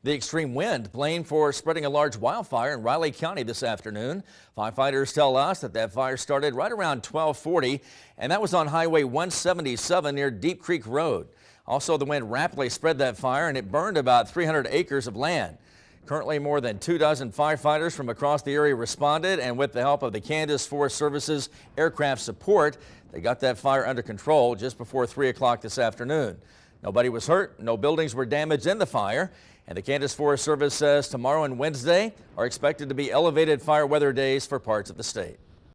The extreme wind blamed for spreading a large wildfire in Riley County this afternoon. Firefighters tell us that fire started right around 12:40, and that was on Highway 177 near Deep Creek Road. Also, the wind rapidly spread that fire, and it burned about 300 acres of land. Currently, more than 24 firefighters from across the area responded, and with the help of the Kansas Forest Service's aircraft support, they got that fire under control just before 3 o'clock this afternoon. Nobody was hurt, no buildings were damaged in the fire, and the Kansas Forest Service says tomorrow and Wednesday are expected to be elevated fire weather days for parts of the state.